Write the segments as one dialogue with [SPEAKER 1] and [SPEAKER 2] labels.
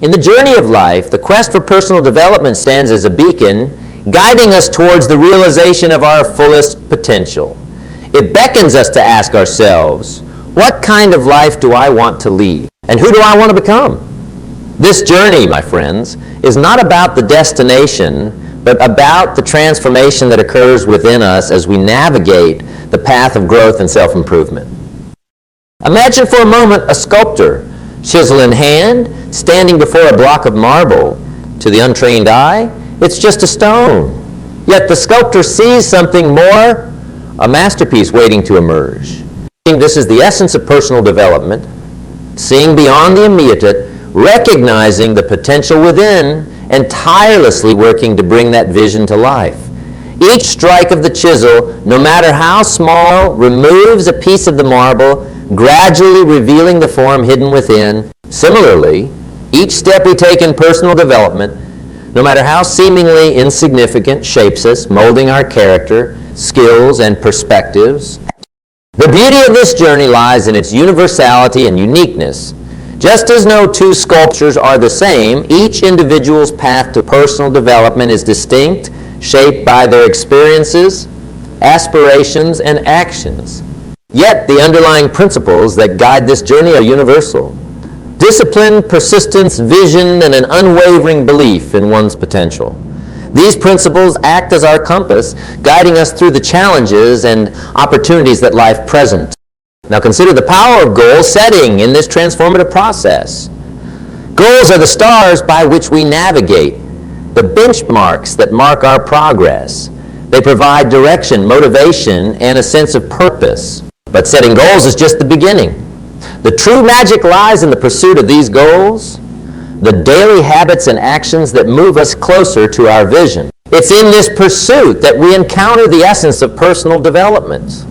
[SPEAKER 1] In the journey of life, the quest for personal development stands as a beacon, guiding us towards the realization of our fullest potential. It beckons us to ask ourselves, what kind of life do I want to lead? And who do I want to become? This journey, my friends, is not about the destination, but about the transformation that occurs within us as we navigate the path of growth and self-improvement. Imagine for a moment a sculptor, chisel in hand, standing before a block of marble. To the untrained eye, it's just a stone. Yet the sculptor sees something more, a masterpiece waiting to emerge. This is the essence of personal development, seeing beyond the immediate, recognizing the potential within, and tirelessly working to bring that vision to life. Each strike of the chisel, no matter how small, removes a piece of the marble, gradually revealing the form hidden within. Similarly, each step we take in personal development, no matter how seemingly insignificant, shapes us, molding our character, skills, and perspectives. The beauty of this journey lies in its universality and uniqueness. Just as no two sculptures are the same, each individual's path to personal development is distinct, shaped by their experiences, aspirations, and actions. Yet the underlying principles that guide this journey are universal. Discipline, persistence, vision, and an unwavering belief in one's potential. These principles act as our compass, guiding us through the challenges and opportunities that life presents. Now consider the power of goal setting in this transformative process. Goals are the stars by which we navigate, the benchmarks that mark our progress. They provide direction, motivation, and a sense of purpose. But setting goals is just the beginning. The true magic lies in the pursuit of these goals, the daily habits and actions that move us closer to our vision. It's in this pursuit that we encounter the essence of personal development,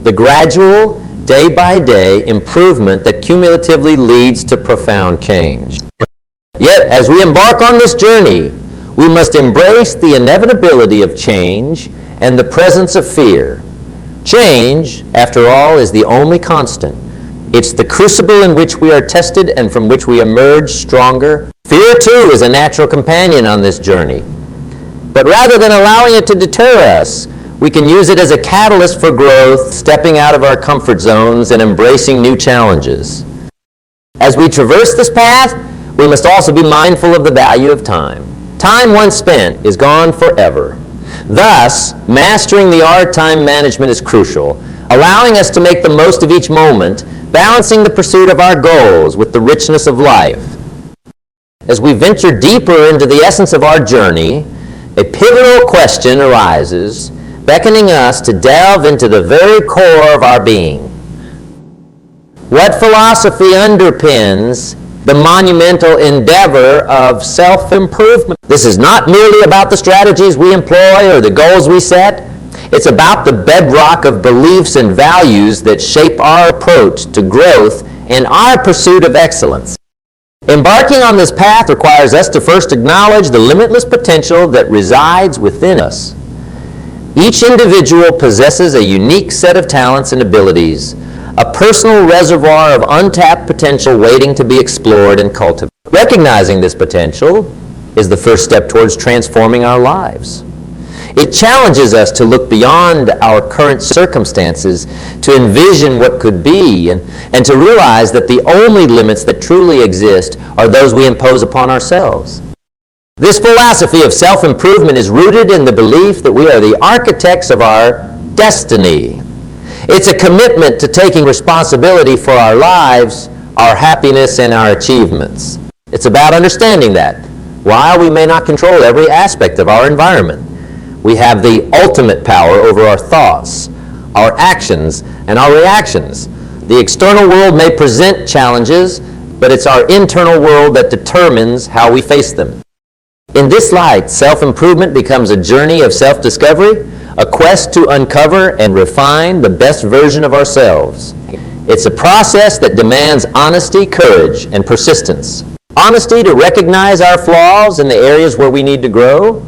[SPEAKER 1] the gradual, day-by-day improvement that cumulatively leads to profound change. Yet, as we embark on this journey, we must embrace the inevitability of change and the presence of fear. Change, after all, is the only constant. It's the crucible in which we are tested and from which we emerge stronger. Fear, too, is a natural companion on this journey. But rather than allowing it to deter us, we can use it as a catalyst for growth, stepping out of our comfort zones and embracing new challenges. As we traverse this path, we must also be mindful of the value of time. Time once spent is gone forever. Thus, mastering the art of time management is crucial, allowing us to make the most of each moment, balancing the pursuit of our goals with the richness of life. As we venture deeper into the essence of our journey, a pivotal question arises, beckoning us to delve into the very core of our being. What philosophy underpins the monumental endeavor of self-improvement? This is not merely about the strategies we employ or the goals we set. It's about the bedrock of beliefs and values that shape our approach to growth and our pursuit of excellence. Embarking on this path requires us to first acknowledge the limitless potential that resides within us. Each individual possesses a unique set of talents and abilities, a personal reservoir of untapped potential waiting to be explored and cultivated. Recognizing this potential is the first step towards transforming our lives. It challenges us to look beyond our current circumstances, to envision what could be, and to realize that the only limits that truly exist are those we impose upon ourselves. This philosophy of self-improvement is rooted in the belief that we are the architects of our destiny. It's a commitment to taking responsibility for our lives, our happiness, and our achievements. It's about understanding that, while we may not control every aspect of our environment, we have the ultimate power over our thoughts, our actions, and our reactions. The external world may present challenges, but it's our internal world that determines how we face them. In this light, self-improvement becomes a journey of self-discovery, a quest to uncover and refine the best version of ourselves. It's a process that demands honesty, courage, and persistence. Honesty to recognize our flaws in the areas where we need to grow.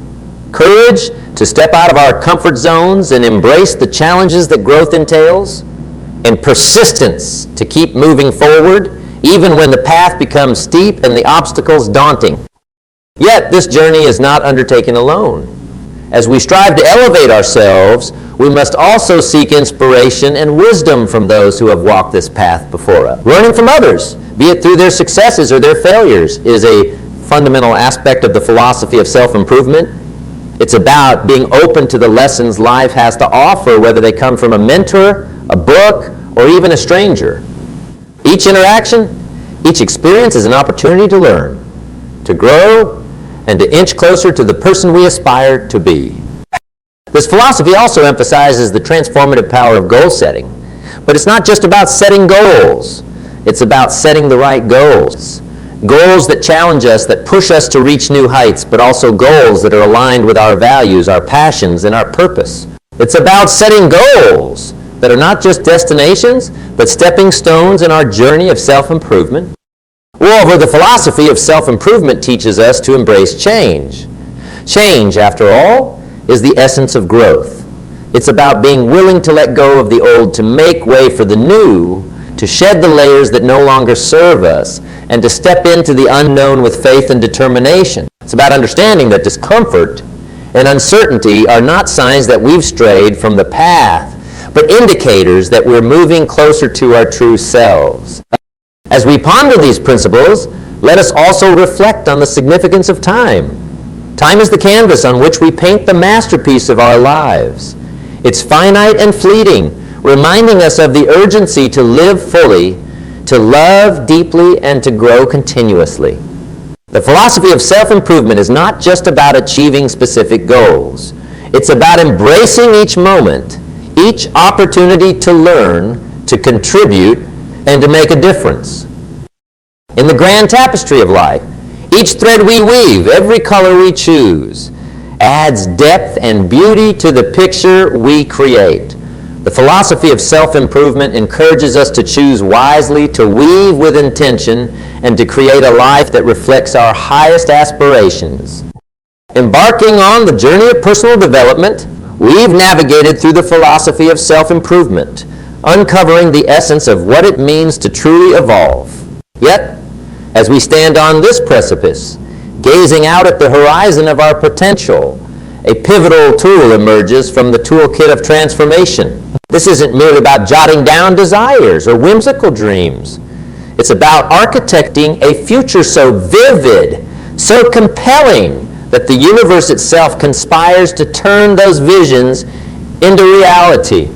[SPEAKER 1] Courage to step out of our comfort zones and embrace the challenges that growth entails. And persistence to keep moving forward, even when the path becomes steep and the obstacles daunting. Yet, this journey is not undertaken alone. As we strive to elevate ourselves, we must also seek inspiration and wisdom from those who have walked this path before us. Learning from others, be it through their successes or their failures, is a fundamental aspect of the philosophy of self-improvement. It's about being open to the lessons life has to offer, whether they come from a mentor, a book, or even a stranger. Each interaction, each experience is an opportunity to learn, to grow, and to inch closer to the person we aspire to be. This philosophy also emphasizes the transformative power of goal setting. But it's not just about setting goals. It's about setting the right goals. Goals that challenge us, that push us to reach new heights, but also goals that are aligned with our values, our passions, and our purpose. It's about setting goals that are not just destinations, but stepping stones in our journey of self-improvement. Moreover, the philosophy of self-improvement teaches us to embrace change. Change, after all, is the essence of growth. It's about being willing to let go of the old, to make way for the new, to shed the layers that no longer serve us, and to step into the unknown with faith and determination. It's about understanding that discomfort and uncertainty are not signs that we've strayed from the path, but indicators that we're moving closer to our true selves. As we ponder these principles, let us also reflect on the significance of time. Time is the canvas on which we paint the masterpiece of our lives. It's finite and fleeting, reminding us of the urgency to live fully, to love deeply, and to grow continuously. The philosophy of self-improvement is not just about achieving specific goals. It's about embracing each moment, each opportunity to learn, to contribute, and to make a difference. In the grand tapestry of life, each thread we weave, every color we choose, adds depth and beauty to the picture we create. The philosophy of self-improvement encourages us to choose wisely, to weave with intention, and to create a life that reflects our highest aspirations. Embarking on the journey of personal development, we've navigated through the philosophy of self-improvement, uncovering the essence of what it means to truly evolve. Yet, as we stand on this precipice, gazing out at the horizon of our potential, a pivotal tool emerges from the toolkit of transformation. This isn't merely about jotting down desires or whimsical dreams. It's about architecting a future so vivid, so compelling, that the universe itself conspires to turn those visions into reality.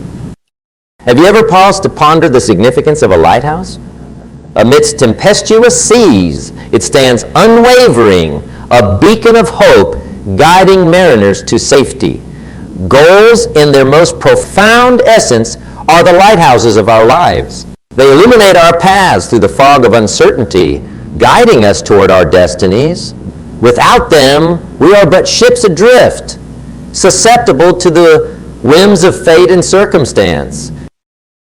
[SPEAKER 1] Have you ever paused to ponder the significance of a lighthouse? Amidst tempestuous seas, it stands unwavering, a beacon of hope, guiding mariners to safety. Goals, in their most profound essence, are the lighthouses of our lives. They illuminate our paths through the fog of uncertainty, guiding us toward our destinies. Without them, we are but ships adrift, susceptible to the whims of fate and circumstance.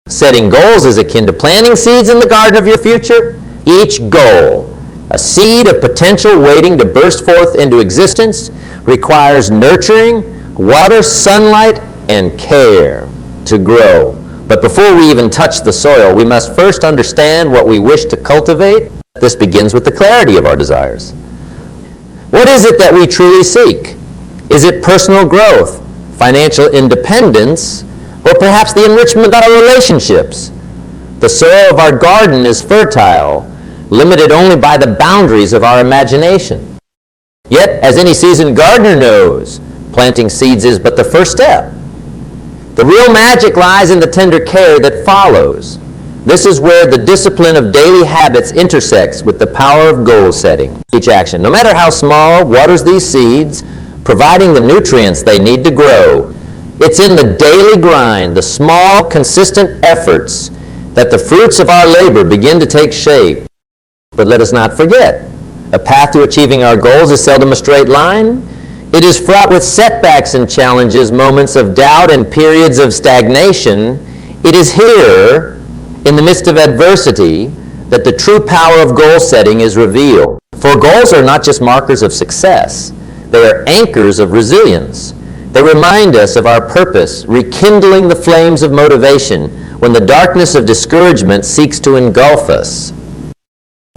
[SPEAKER 1] Setting goals is akin to planting seeds in the garden of your future. Each goal, a seed of potential waiting to burst forth into existence, requires nurturing, water, sunlight, and care to grow. But before we even touch the soil, we must first understand what we wish to cultivate. This begins with the clarity of our desires. What is it that we truly seek? Is it personal growth, financial independence, or perhaps the enrichment of our relationships? The soil of our garden is fertile, limited only by the boundaries of our imagination. Yet, as any seasoned gardener knows, planting seeds is but the first step. The real magic lies in the tender care that follows. This is where the discipline of daily habits intersects with the power of goal setting. Each action, no matter how small, waters these seeds, providing the nutrients they need to grow. It's in the daily grind, the small, consistent efforts, that the fruits of our labor begin to take shape. But let us not forget, a path to achieving our goals is seldom a straight line. It is fraught with setbacks and challenges, moments of doubt and periods of stagnation. It is here, in the midst of adversity, that the true power of goal setting is revealed. For goals are not just markers of success. They are anchors of resilience. They remind us of our purpose, rekindling the flames of motivation when the darkness of discouragement seeks to engulf us.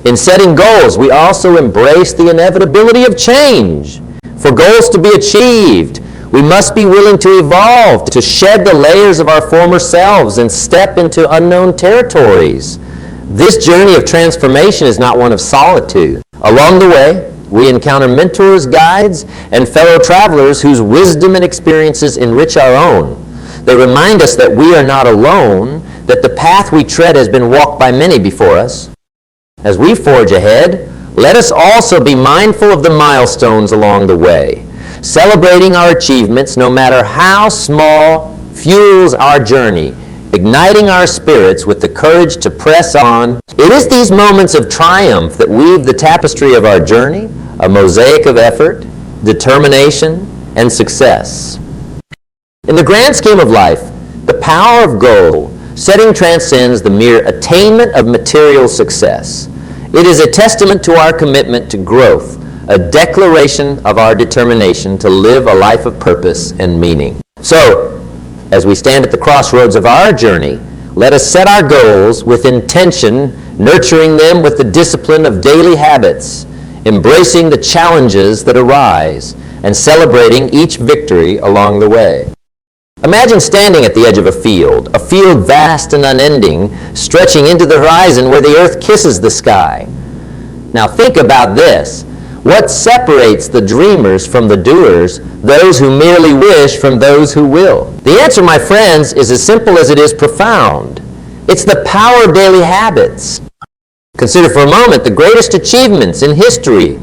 [SPEAKER 1] In setting goals, we also embrace the inevitability of change. For goals to be achieved, we must be willing to evolve, to shed the layers of our former selves and step into unknown territories. This journey of transformation is not one of solitude. Along the way, we encounter mentors, guides, and fellow travelers whose wisdom and experiences enrich our own. They remind us that we are not alone, that the path we tread has been walked by many before us. As we forge ahead, let us also be mindful of the milestones along the way. Celebrating our achievements, no matter how small, fuels our journey, igniting our spirits with the courage to press on. It is these moments of triumph that weave the tapestry of our journey, a mosaic of effort, determination, and success. In the grand scheme of life, the power of goal setting transcends the mere attainment of material success. It is a testament to our commitment to growth, a declaration of our determination to live a life of purpose and meaning. So, as we stand at the crossroads of our journey, let us set our goals with intention, nurturing them with the discipline of daily habits, embracing the challenges that arise, and celebrating each victory along the way. Imagine standing at the edge of a field vast and unending, stretching into the horizon where the earth kisses the sky. Now think about this. What separates the dreamers from the doers, those who merely wish from those who will? The answer, my friends, is as simple as it is profound. It's the power of daily habits. Consider for a moment the greatest achievements in history,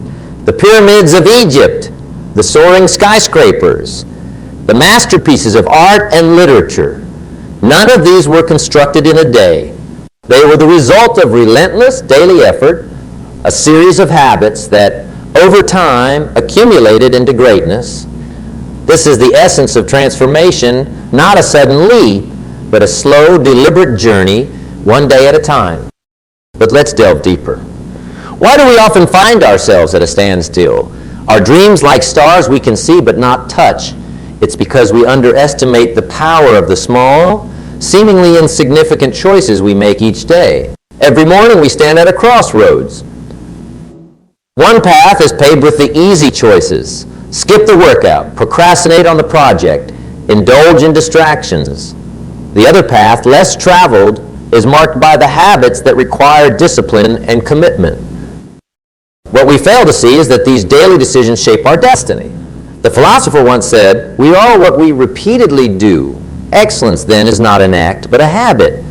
[SPEAKER 1] the pyramids of Egypt, the soaring skyscrapers, the masterpieces of art and literature. None of these were constructed in a day. They were the result of relentless daily effort, a series of habits that, over time, accumulated into greatness. This is the essence of transformation, not a sudden leap, but a slow, deliberate journey, one day at a time. But let's delve deeper. Why do we often find ourselves at a standstill? Are dreams like stars we can see but not touch? It's because we underestimate the power of the small, seemingly insignificant choices we make each day. Every morning we stand at a crossroads. One path is paved with the easy choices. Skip the workout, procrastinate on the project, indulge in distractions. The other path, less traveled, is marked by the habits that require discipline and commitment. What we fail to see is that these daily decisions shape our destiny. The philosopher once said, "We are what we repeatedly do. Excellence, then, is not an act, but a habit."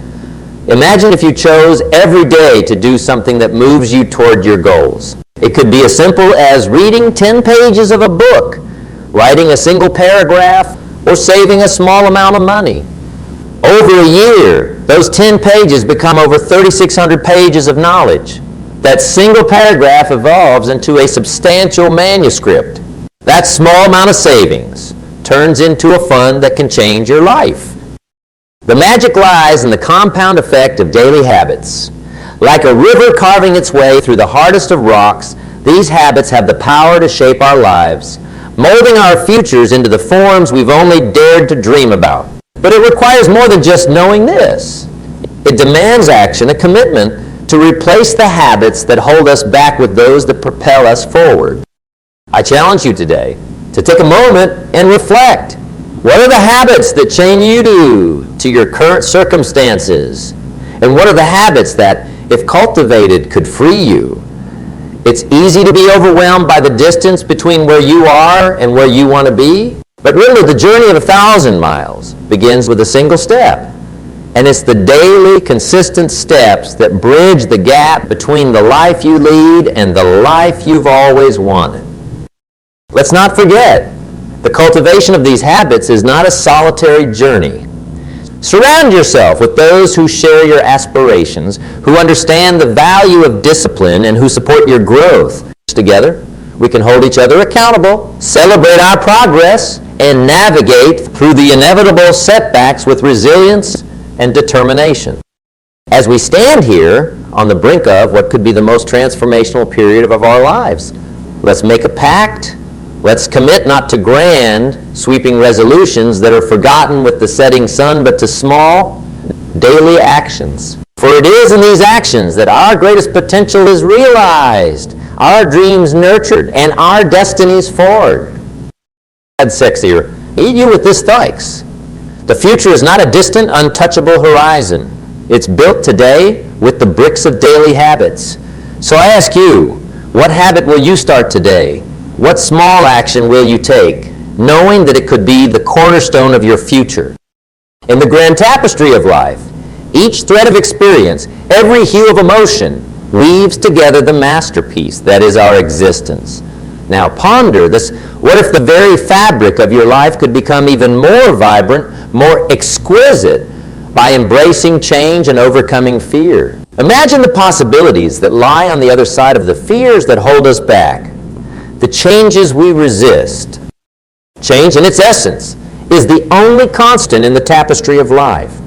[SPEAKER 1] Imagine if you chose every day to do something that moves you toward your goals. It could be as simple as reading 10 pages of a book, writing a single paragraph, or saving a small amount of money. Over a year, those 10 pages become over 3,600 pages of knowledge. That single paragraph evolves into a substantial manuscript. That small amount of savings turns into a fund that can change your life. The magic lies in the compound effect of daily habits. Like a river carving its way through the hardest of rocks, these habits have the power to shape our lives, molding our futures into the forms we've only dared to dream about. But it requires more than just knowing this. It demands action, a commitment to replace the habits that hold us back with those that propel us forward. I challenge you today to take a moment and reflect. What are the habits that chain you to your current circumstances? And what are the habits that, if cultivated, could free you? It's easy to be overwhelmed by the distance between where you are and where you want to be. But really, the journey of 1,000 miles begins with a single step. And it's the daily, consistent steps that bridge the gap between the life you lead and the life you've always wanted. Let's not forget, the cultivation of these habits is not a solitary journey. Surround yourself with those who share your aspirations, who understand the value of discipline, and who support your growth. Together, we can hold each other accountable, celebrate our progress, and navigate through the inevitable setbacks with resilience and determination. As we stand here on the brink of what could be the most transformational period of our lives, let's make a pact. Let's commit not to grand, sweeping resolutions that are forgotten with the setting sun, but to small, daily actions. For it is in these actions that our greatest potential is realized, our dreams nurtured, and our destinies forged. That's sexier. Eat you with this thanks. The future is not a distant, untouchable horizon. It's built today with the bricks of daily habits. So I ask you, what habit will you start today? What small action will you take, knowing that it could be the cornerstone of your future? In the grand tapestry of life, each thread of experience, every hue of emotion, weaves together the masterpiece that is our existence. Now ponder this. What if the very fabric of your life could become even more vibrant, more exquisite, by embracing change and overcoming fear? Imagine the possibilities that lie on the other side of the fears that hold us back, the changes we resist. Change, in its essence, is the only constant in the tapestry of life.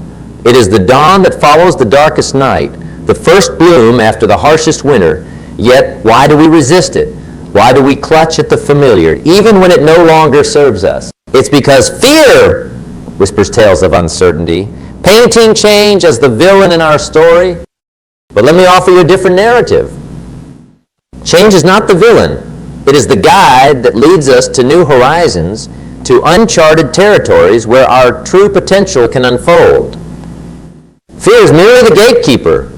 [SPEAKER 1] It is the dawn that follows the darkest night, the first bloom after the harshest winter. Yet, why do we resist it? Why do we clutch at the familiar, even when it no longer serves us? It's because fear whispers tales of uncertainty, painting change as the villain in our story. But let me offer you a different narrative. Change is not the villain. It is the guide that leads us to new horizons, to uncharted territories where our true potential can unfold. Fear is merely the gatekeeper,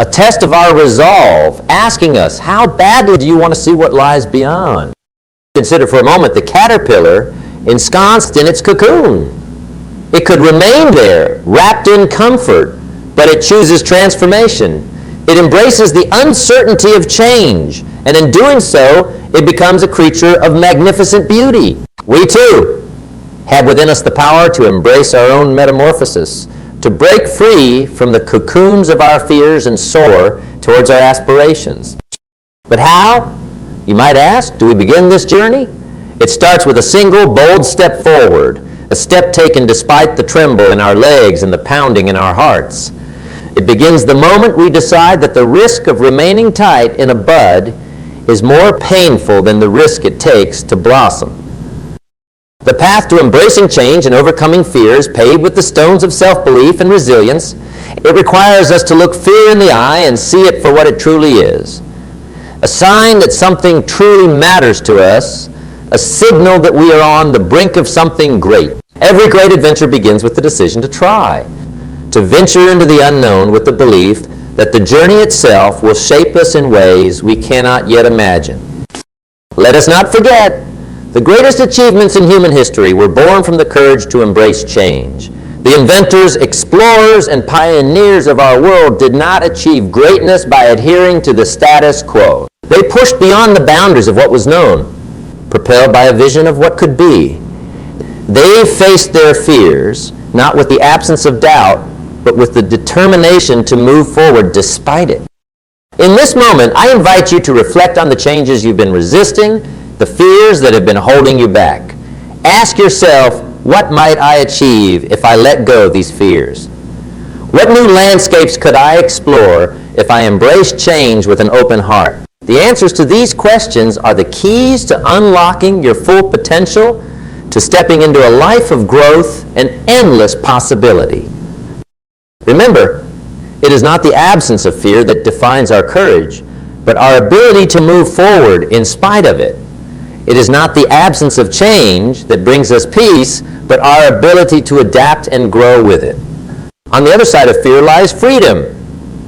[SPEAKER 1] a test of our resolve, asking us, how badly do you want to see what lies beyond? Consider for a moment the caterpillar ensconced in its cocoon. It could remain there, wrapped in comfort, but it chooses transformation. It embraces the uncertainty of change, and in doing so, it becomes a creature of magnificent beauty. We too have within us the power to embrace our own metamorphosis, to break free from the cocoons of our fears and soar towards our aspirations. But how, you might ask, do we begin this journey? It starts with a single bold step forward, a step taken despite the tremble in our legs and the pounding in our hearts. It begins the moment we decide that the risk of remaining tight in a bud is more painful than the risk it takes to blossom. The path to embracing change and overcoming fear is paved with the stones of self-belief and resilience. It requires us to look fear in the eye and see it for what it truly is. A sign that something truly matters to us, a signal that we are on the brink of something great. Every great adventure begins with the decision to try, to venture into the unknown with the belief that the journey itself will shape us in ways we cannot yet imagine. Let us not forget, the greatest achievements in human history were born from the courage to embrace change. The inventors, explorers, and pioneers of our world did not achieve greatness by adhering to the status quo. They pushed beyond the boundaries of what was known, propelled by a vision of what could be. They faced their fears, not with the absence of doubt, but with the determination to move forward despite it. In this moment, I invite you to reflect on the changes you've been resisting, the fears that have been holding you back. Ask yourself, what might I achieve if I let go of these fears? What new landscapes could I explore if I embrace change with an open heart? The answers to these questions are the keys to unlocking your full potential, to stepping into a life of growth and endless possibility. Remember, it is not the absence of fear that defines our courage, but our ability to move forward in spite of it. It is not the absence of change that brings us peace, but our ability to adapt and grow with it. On the other side of fear lies freedom.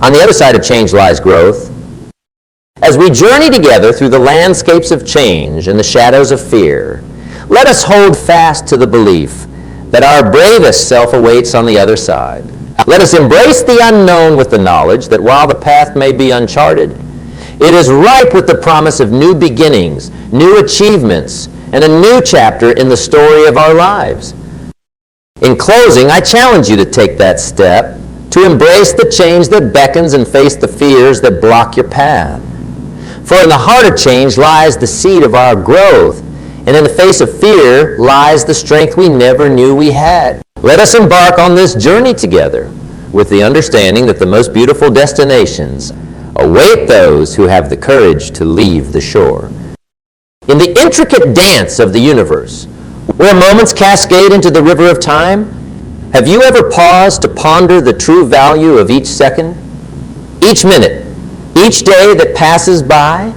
[SPEAKER 1] On the other side of change lies growth. As we journey together through the landscapes of change and the shadows of fear, let us hold fast to the belief that our bravest self awaits on the other side. Let us embrace the unknown with the knowledge that while the path may be uncharted, it is ripe with the promise of new beginnings, new achievements, and a new chapter in the story of our lives. In closing, I challenge you to take that step, to embrace the change that beckons and face the fears that block your path. For in the heart of change lies the seed of our growth, and in the face of fear lies the strength we never knew we had. Let us embark on this journey together with the understanding that the most beautiful destinations await those who have the courage to leave the shore. In the intricate dance of the universe, where moments cascade into the river of time, have you ever paused to ponder the true value of each second? each minute, each day that passes by?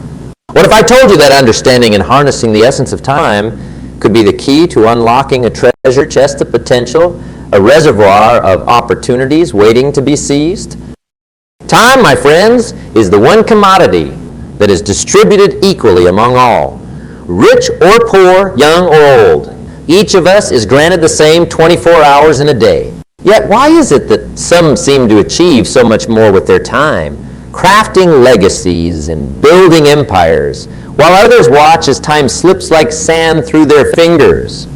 [SPEAKER 1] What if I told you that understanding and harnessing the essence of time could be the key to unlocking a treasure chest of potential, a reservoir of opportunities waiting to be seized? Time, my friends, is the one commodity that is distributed equally among all, rich or poor, young or old. Each of us is granted the same 24 hours in a day. Yet why is it that some seem to achieve so much more with their time, crafting legacies and building empires, while others watch as time slips like sand through their fingers?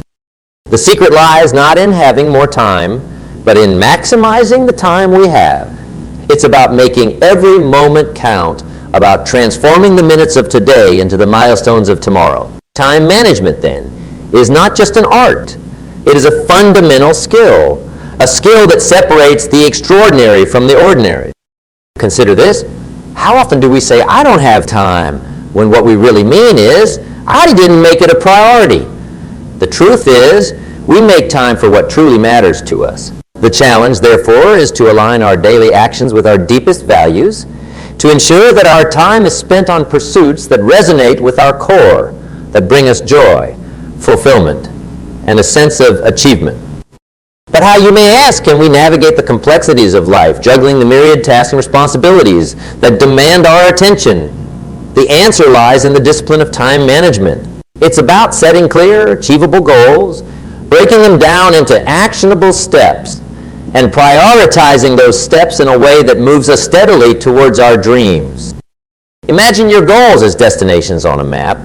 [SPEAKER 1] The secret lies not in having more time, but in maximizing the time we have. It's about making every moment count, about transforming the minutes of today into the milestones of tomorrow. Time management, then, is not just an art. It is a fundamental skill, a skill that separates the extraordinary from the ordinary. Consider this. How often do we say, "I don't have time," when what we really mean is, "I didn't make it a priority"? The truth is, we make time for what truly matters to us. The challenge, therefore, is to align our daily actions with our deepest values, to ensure that our time is spent on pursuits that resonate with our core, that bring us joy, fulfillment, and a sense of achievement. But how, you may ask, can we navigate the complexities of life, juggling the myriad tasks and responsibilities that demand our attention? The answer lies in the discipline of time management. It's about setting clear, achievable goals, breaking them down into actionable steps, and prioritizing those steps in a way that moves us steadily towards our dreams. Imagine your goals as destinations on a map.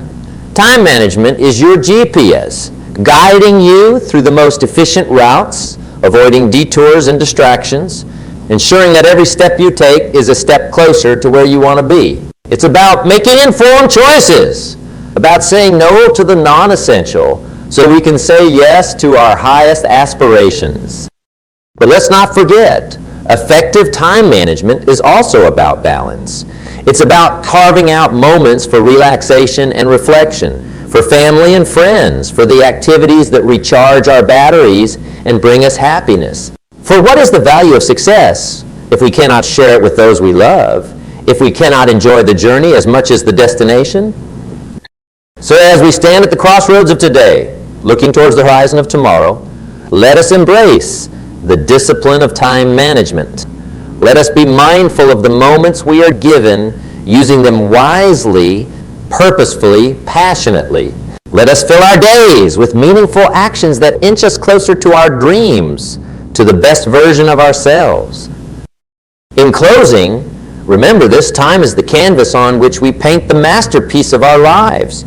[SPEAKER 1] Time management is your GPS, guiding you through the most efficient routes, avoiding detours and distractions, ensuring that every step you take is a step closer to where you want to be. It's about making informed choices, about saying no to the non-essential so we can say yes to our highest aspirations. But let's not forget, effective time management is also about balance. It's about carving out moments for relaxation and reflection, for family and friends, for the activities that recharge our batteries and bring us happiness. For what is the value of success if we cannot share it with those we love, if we cannot enjoy the journey as much as the destination? So as we stand at the crossroads of today, looking towards the horizon of tomorrow, let us embrace the discipline of time management. Let us be mindful of the moments we are given, using them wisely, purposefully, passionately. Let us fill our days with meaningful actions that inch us closer to our dreams, to the best version of ourselves. In closing, remember, this time is the canvas on which we paint the masterpiece of our lives.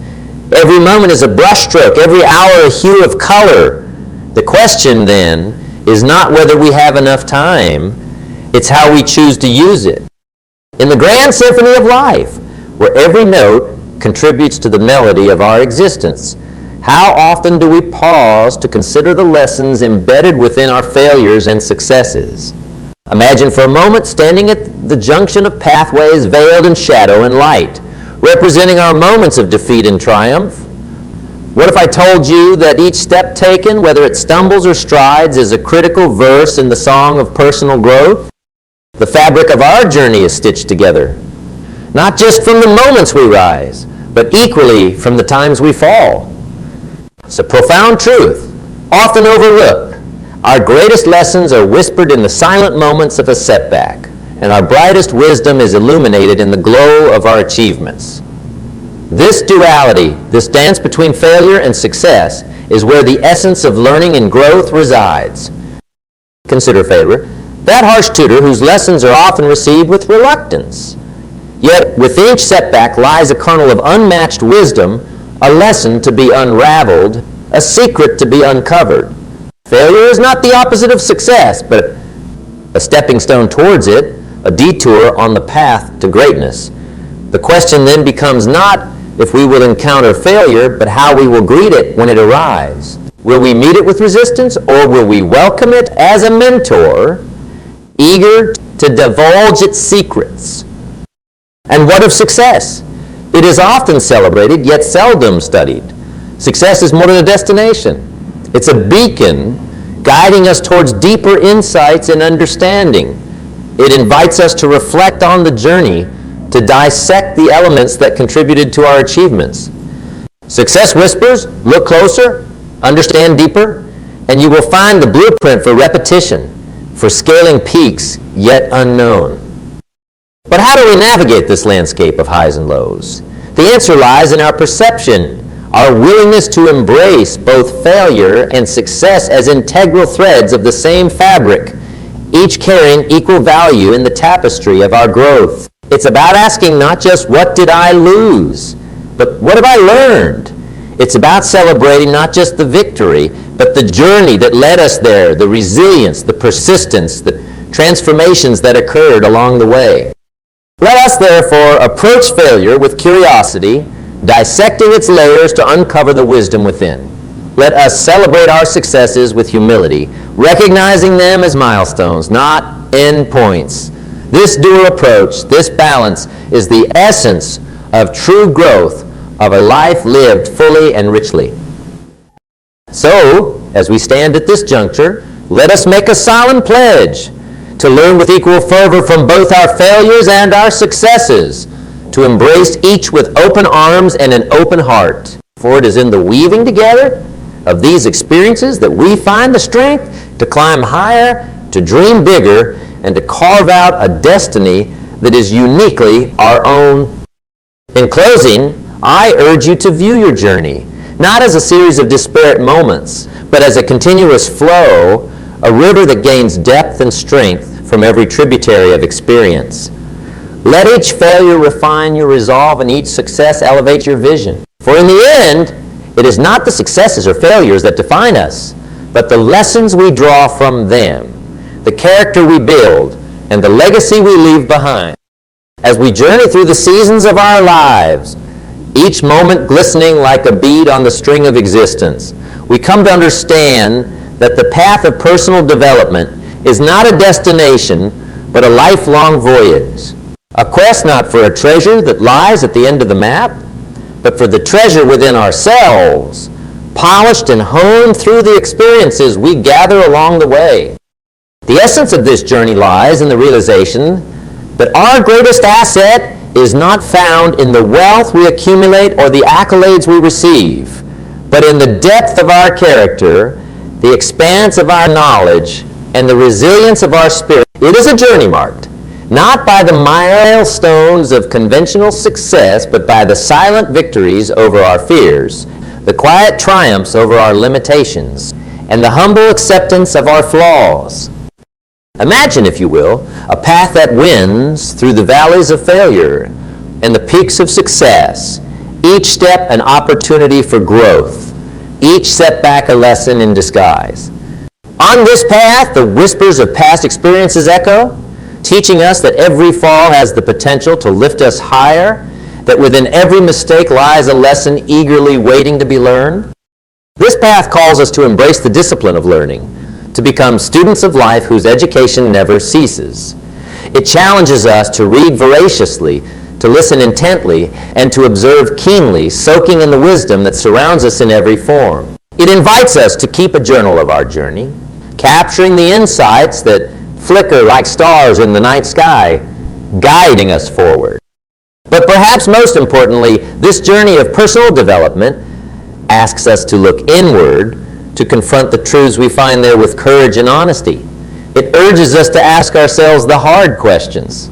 [SPEAKER 1] Every moment is a brushstroke, every hour a hue of color. The question, then, is not whether we have enough time, it's how we choose to use it. In the grand symphony of life, where every note contributes to the melody of our existence, how often do we pause to consider the lessons embedded within our failures and successes? Imagine for a moment standing at the junction of pathways veiled in shadow and light, representing our moments of defeat and triumph. What if I told you that each step taken, whether it stumbles or strides, is a critical verse in the song of personal growth? The fabric of our journey is stitched together, not just from the moments we rise, but equally from the times we fall. It's a profound truth, often overlooked. Our greatest lessons are whispered in the silent moments of a setback, and our brightest wisdom is illuminated in the glow of our achievements. This duality, this dance between failure and success, is where the essence of learning and growth resides. Consider failure, that harsh tutor whose lessons are often received with reluctance. Yet within each setback lies a kernel of unmatched wisdom, a lesson to be unraveled, a secret to be uncovered. Failure is not the opposite of success, but a stepping stone towards it, a detour on the path to greatness. The question then becomes not if we will encounter failure, but how we will greet it when it arrives. Will we meet it with resistance, or will we welcome it as a mentor, eager to divulge its secrets? And what of success? It is often celebrated, yet seldom studied. Success is more than a destination. It's a beacon guiding us towards deeper insights and understanding. It invites us to reflect on the journey, to dissect the elements that contributed to our achievements. Success whispers, look closer, understand deeper, and you will find the blueprint for repetition, for scaling peaks yet unknown. But how do we navigate this landscape of highs and lows? The answer lies in our perception, our willingness to embrace both failure and success as integral threads of the same fabric, each carrying equal value in the tapestry of our growth. It's about asking not just what did I lose, but what have I learned? It's about celebrating not just the victory, but the journey that led us there, the resilience, the persistence, the transformations that occurred along the way. Let us therefore approach failure with curiosity, dissecting its layers to uncover the wisdom within. Let us celebrate our successes with humility, recognizing them as milestones, not end points. This dual approach, this balance, is the essence of true growth of a life lived fully and richly. So, as we stand at this juncture, let us make a solemn pledge to learn with equal fervor from both our failures and our successes, to embrace each with open arms and an open heart. For it is in the weaving together of these experiences that we find the strength to climb higher, to dream bigger, and to carve out a destiny that is uniquely our own. In closing, I urge you to view your journey not as a series of disparate moments, but as a continuous flow, a river that gains depth and strength from every tributary of experience. Let each failure refine your resolve and each success elevate your vision. For in the end, it is not the successes or failures that define us, but the lessons we draw from them, the character we build, and the legacy we leave behind. As we journey through the seasons of our lives, each moment glistening like a bead on the string of existence, we come to understand that the path of personal development is not a destination, but a lifelong voyage. A quest not for a treasure that lies at the end of the map, but for the treasure within ourselves, polished and honed through the experiences we gather along the way. The essence of this journey lies in the realization that our greatest asset is not found in the wealth we accumulate or the accolades we receive, but in the depth of our character, the expanse of our knowledge, and the resilience of our spirit. It is a journey marked not by the milestones of conventional success, but by the silent victories over our fears, the quiet triumphs over our limitations, and the humble acceptance of our flaws. Imagine, if you will, a path that winds through the valleys of failure and the peaks of success, each step an opportunity for growth, each setback a lesson in disguise. On this path, the whispers of past experiences echo, teaching us that every fall has the potential to lift us higher, that within every mistake lies a lesson eagerly waiting to be learned. This path calls us to embrace the discipline of learning, to become students of life whose education never ceases. It challenges us to read voraciously, to listen intently, and to observe keenly, soaking in the wisdom that surrounds us in every form. It invites us to keep a journal of our journey, capturing the insights that flicker like stars in the night sky, guiding us forward. But perhaps most importantly, this journey of personal development asks us to look inward, to confront the truths we find there with courage and honesty. It urges us to ask ourselves the hard questions.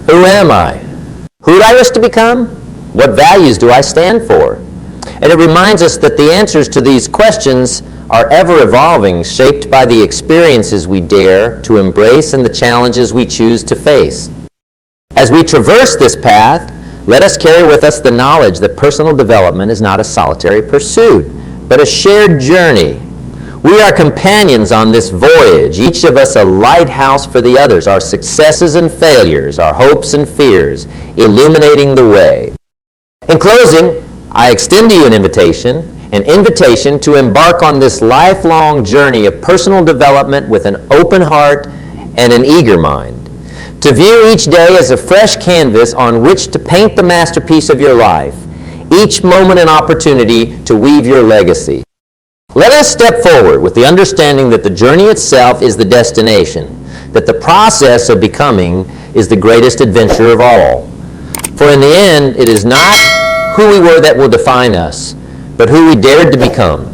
[SPEAKER 1] Who am I? Who do I wish to become? What values do I stand for? And it reminds us that the answers to these questions are ever evolving, shaped by the experiences we dare to embrace and the challenges we choose to face. As we traverse this path, let us carry with us the knowledge that personal development is not a solitary pursuit, but a shared journey. We are companions on this voyage, each of us a lighthouse for the others, our successes and failures, our hopes and fears, illuminating the way. In closing, I extend to you an invitation to embark on this lifelong journey of personal development with an open heart and an eager mind, to view each day as a fresh canvas on which to paint the masterpiece of your life, each moment an opportunity to weave your legacy. Let us step forward with the understanding that the journey itself is the destination, that the process of becoming is the greatest adventure of all. For in the end, it is not who we were that will define us, but who we dared to become.